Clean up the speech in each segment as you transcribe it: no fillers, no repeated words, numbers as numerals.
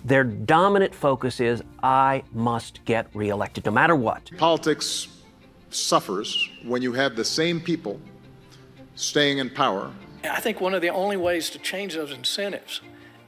Their dominant focus is, I must get reelected, no matter what. Politics suffers when you have the same people staying in power. I think one of the only ways to change those incentives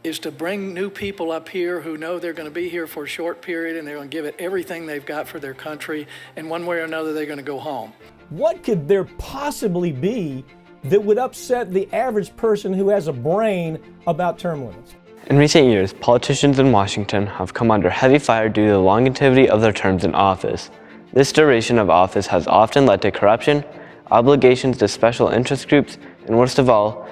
is to bring new people up here who know they're going to be here for a short period and they're going to give it everything they've got for their country, and one way or another they're going to go home. What could there possibly be that would upset the average person who has a brain about term limits? In recent years, politicians in Washington have come under heavy fire due to the longevity of their terms in office. This duration of office has often led to corruption, obligations to special interest groups, and worst of all,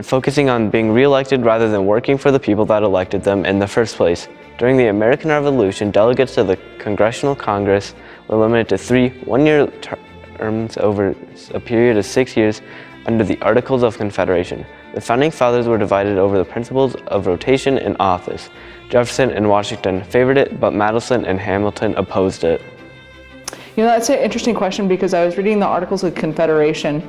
focusing on being re-elected rather than working for the people that elected them in the first place. During the American Revolution, delegates to the Congressional Congress were limited to 3 one-year terms over a period of 6 years under the Articles of Confederation. The Founding Fathers were divided over the principles of rotation in office. Jefferson and Washington favored it, but Madison and Hamilton opposed it. You know, that's an interesting question, because I was reading the Articles of Confederation,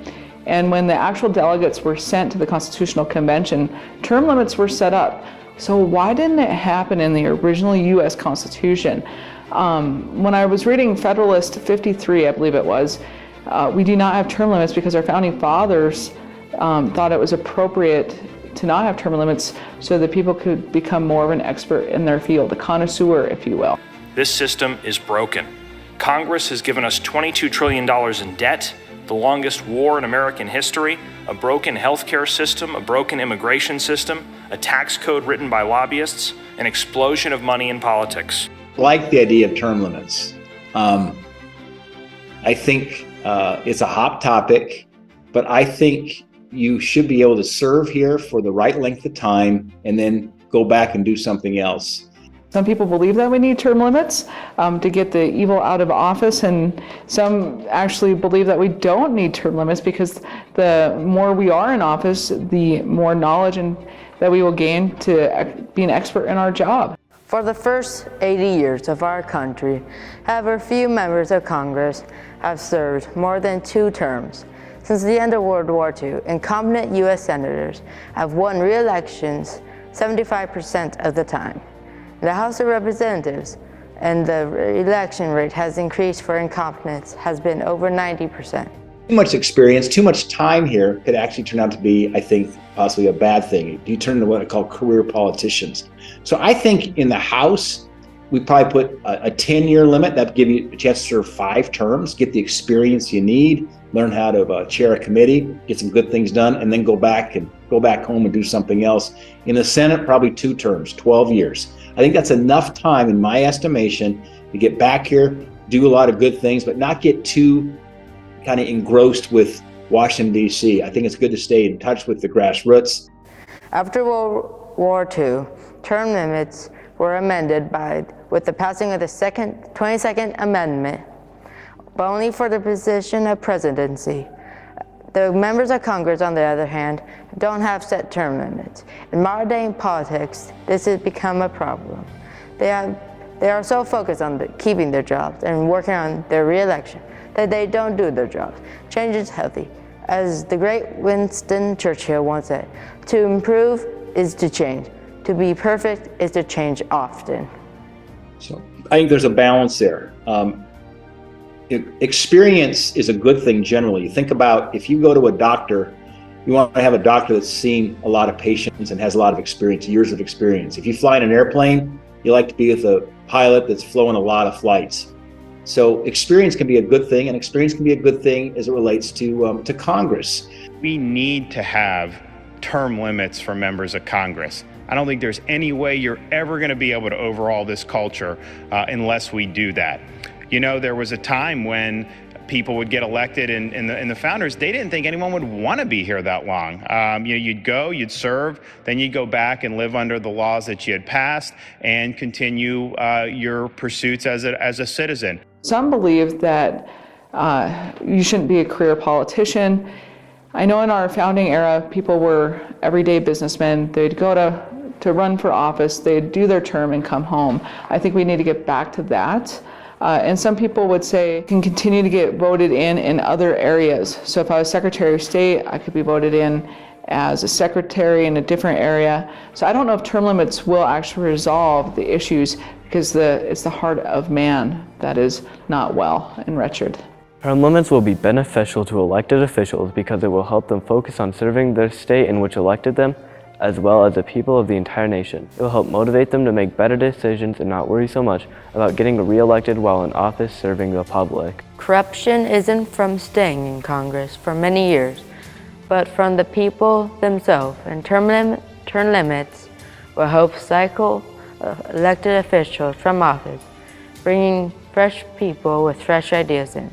and when the actual delegates were sent to the Constitutional Convention, term limits were set up. So why didn't it happen in the original U.S. Constitution? When I was reading Federalist 53, I believe it was, we do not have term limits because our founding fathers thought it was appropriate to not have term limits so that people could become more of an expert in their field, a connoisseur, if you will. This system is broken. Congress has given us $22 trillion in debt, the longest war in American history, a broken healthcare system, a broken immigration system, a tax code written by lobbyists, an explosion of money in politics. I like the idea of term limits. I think it's a hot topic, but I think you should be able to serve here for the right length of time and then go back and do something else. Some people believe that we need term limits to get the evil out of office, and some actually believe that we don't need term limits because the more we are in office, the more knowledge that we will gain to be an expert in our job. For the first 80 years of our country, however, few members of Congress have served more than 2 terms. Since the end of World War II, incompetent U.S. senators have won re-elections 75% of the time. In the House of Representatives, and the election rate has increased for incompetence has been over 90%. Too much experience, too much time here could actually turn out to be, I think, possibly a bad thing. You turn into what I call career politicians. So I think in the House, we probably put a 10-year limit. That'd give you a chance to serve 5 terms, get the experience you need, learn how to chair a committee, get some good things done, and then go back home and do something else. In the Senate, probably 2 terms, 12 years. I think that's enough time, in my estimation, to get back here, do a lot of good things, but not get too kind of engrossed with Washington, D.C. I think it's good to stay in touch with the grassroots. After World War II, term limits were amended with the passing of the 22nd Amendment, but only for the position of presidency. The members of Congress, on the other hand, don't have set term limits. In modern day politics, this has become a problem. They are so focused on keeping their jobs and working on their re-election that they don't do their jobs. Change is healthy. As the great Winston Churchill once said, to improve is to change. To be perfect is to change often. So I think there's a balance there. Experience is a good thing generally. You think about if you go to a doctor, you want to have a doctor that's seen a lot of patients and has a lot of experience, years of experience. If you fly in an airplane, you like to be with a pilot that's flown a lot of flights. So experience can be a good thing, and experience can be a good thing as it relates to Congress. We need to have term limits for members of Congress. I don't think there's any way you're ever going to be able to overhaul this culture unless we do that. You know, there was a time when people would get elected in the founders, they didn't think anyone would want to be here that long. You'd go, you'd serve, then you'd go back and live under the laws that you had passed and continue your pursuits as a citizen. Some believe that you shouldn't be a career politician. I know in our founding era, people were everyday businessmen. They'd go to run for office, they'd do their term and come home. I think we need to get back to that. And some people would say can continue to get voted in other areas. So if I was Secretary of State, I could be voted in as a secretary in a different area. So I don't know if term limits will actually resolve the issues, because it's the heart of man that is not well and wretched. Term limits will be beneficial to elected officials because it will help them focus on serving their state in which elected them, as well as the people of the entire nation. It will help motivate them to make better decisions and not worry so much about getting reelected while in office serving the public. Corruption isn't from staying in Congress for many years, but from the people themselves, and term limits will help cycle elected officials from office, bringing fresh people with fresh ideas in.